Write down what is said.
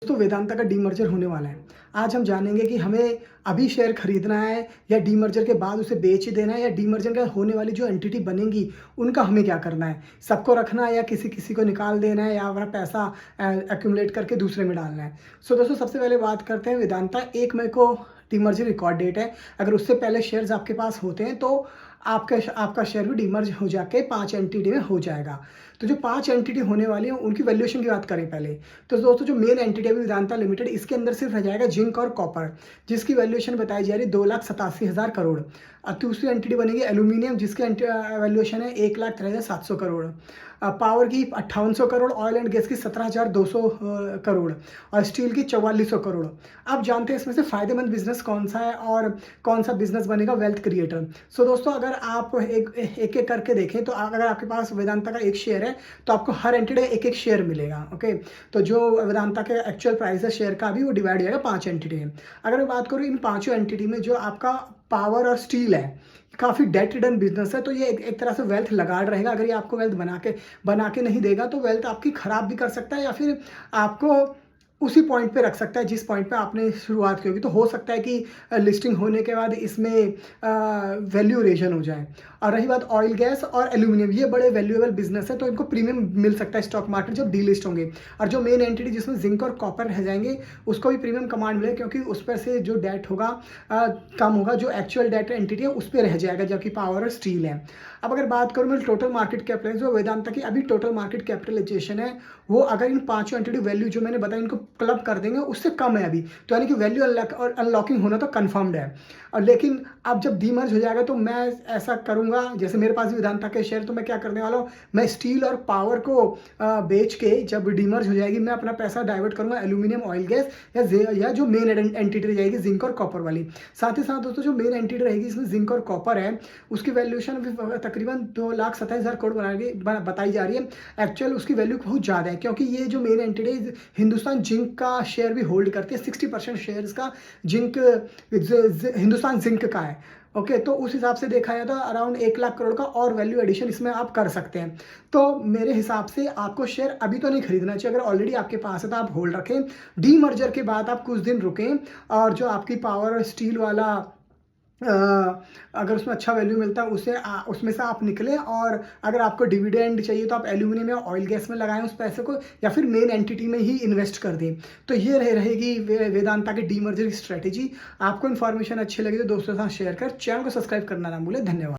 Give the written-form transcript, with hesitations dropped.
तो वेदांता का डीमर्जर होने वाला है। आज हम जानेंगे कि हमें अभी शेयर खरीदना है या डीमर्जर के बाद उसे बेच देना है या डीमर्जर का होने वाली जो एंटिटी बनेंगी उनका हमें क्या करना है। सबको रखना है या किसी-किसी को निकाल देना है या अपना पैसा एक्युमुलेट करके दूसरे में डालना है। सो दोस्तों सबसे पहले बात करते हैं वेदांता 1 मई को डीमर्जर रिकॉर्ड डेट है। अगर उससे पहले शेयर्स आपके पास होते हैं तो आपका शेयर भी डीमर्ज हो जाके 5 एंटिटी में हो जाएगा। तो जो 5 एंटिटी होने वाली है उनकी वैल्यूएशन की बात करें पहले। तो दोस्तों जो मेन एंटिटी है वेदांता लिमिटेड इसके अंदर सिर्फ रह जाएगा जिंक और कॉपर, जिसकी वैल्यूएशन बताई जा रही है 2,87,000 करोड़। दूसरी एंटिटी बनेगी एल्यूमिनियम जिसकी वैल्यूएशन है 1,63,700 करोड़। पावर की 5800 करोड़, ऑयल एंड गैस की 17,200 करोड़ और स्टील की 4400 करोड़। अब जानते हैं इसमें से फायदेमंद बिजनेस कौन सा है और कौन सा बिजनेस बनेगा वेल्थ क्रिएटर। सो दोस्तों अगर आप एक एक करके देखें तो अगर आपके पास वेदांता का एक शेयर है तो आपको हर एंटिटी एक एक शेयर मिलेगा। ओके, तो जो वेदांता के एक्चुअल प्राइस है शेयर का भी वो डिवाइड हो जाएगा 5 एंटिटी में। अगर मैं बात करूँ इन पांचों एंटिटी में जो आपका पावर और स्टील है काफ़ी डेट रिटर्न बिजनेस है, तो ये एक तरह से वेल्थ लगाड़ रहेगा। अगर ये आपको वेल्थ बना के नहीं देगा तो वेल्थ आपकी खराब भी कर सकता है या फिर आपको उसी पॉइंट पे रख सकता है जिस पॉइंट पे आपने शुरुआत की होगी। तो हो सकता है कि लिस्टिंग होने के बाद इसमें वैल्यूएशन हो जाए। और रही बात ऑयल गैस और एल्यूमिनियम, ये बड़े वैल्यूएबल बिजनेस है तो इनको प्रीमियम मिल सकता है स्टॉक मार्केट जब डीलिस्ट होंगे। और जो मेन एंटिटी जिसमें जिंक और कॉपर रह जाएंगे उसको भी प्रीमियम कमांड मिलेगा क्योंकि उस पर से जो डेट होगा कम होगा, जो एक्चुअल डेट एंटिटी है उस पर रह जाएगा जबकि पावर और स्टील है। अब अगर बात करूँ मैं टोटल मार्केट कैपिटल जो वेदांता की अभी टोटल मार्केट कैपिटलाइजेशन है वो अगर इन पांचों एंटिटी वैल्यू जो मैंने बताया इनको क्लब कर देंगे उससे कम है अभी, तो यानी कि वैल्यू अनलॉकिंग होना तो कंफर्म्ड है। और लेकिन अब जब डीमर्ज हो जाएगा तो मैं ऐसा करूंगा, जैसे मेरे पास भी वेदांता के शेयर, तो मैं क्या करने वाला हूँ, मैं स्टील और पावर को बेच के जब डीमर्ज हो जाएगी मैं अपना पैसा डाइवर्ट करूंगा एल्यूमिनियम ऑयल गैस या जो मेन एंटिटी रह जाएगी जिंक और कॉपर वाली। साथ ही साथ दोस्तों जो मेन एंटिटी रहेगी इसमें जिंक और कॉपर है उसकी वैल्यूएशन अभी तकरीबन 2,27,000 करोड़ बताई जा रही है। एक्चुअल उसकी वैल्यू बहुत ज़्यादा है क्योंकि ये जो मेन एंटिटी हिंदुस्तान जिंक का शेयर भी होल्ड करती है। 60% शेयर्स का जिंक हिंदुस्तान जिंक का है। ओके, तो उस हिसाब से देखा जाए तो अराउंड 1,00,000 करोड़ का और वैल्यू एडिशन इसमें आप कर सकते हैं। तो मेरे हिसाब से आपको शेयर अभी तो नहीं खरीदना चाहिए। अगर ऑलरेडी आपके पास है तो आप होल्ड रखें। डीमर्जर के बाद आप कुछ दिन रुकें और जो आपकी पावर स्टील वाला अगर उसमें अच्छा वैल्यू मिलता है उसमें से आप निकलें। और अगर आपको डिविडेंड चाहिए तो आप एल्यूमिनियम या ऑयल गैस में लगाएं उस पैसे को या फिर मेन एंटिटी में ही इन्वेस्ट कर दें। तो ये रहेगी वेदांता की डीमर्जर की स्ट्रेटेजी। आपको इन्फॉर्मेशन अच्छी लगी तो दोस्तों के साथ शेयर कर, चैनल को सब्सक्राइब करना ना भूलें। धन्यवाद।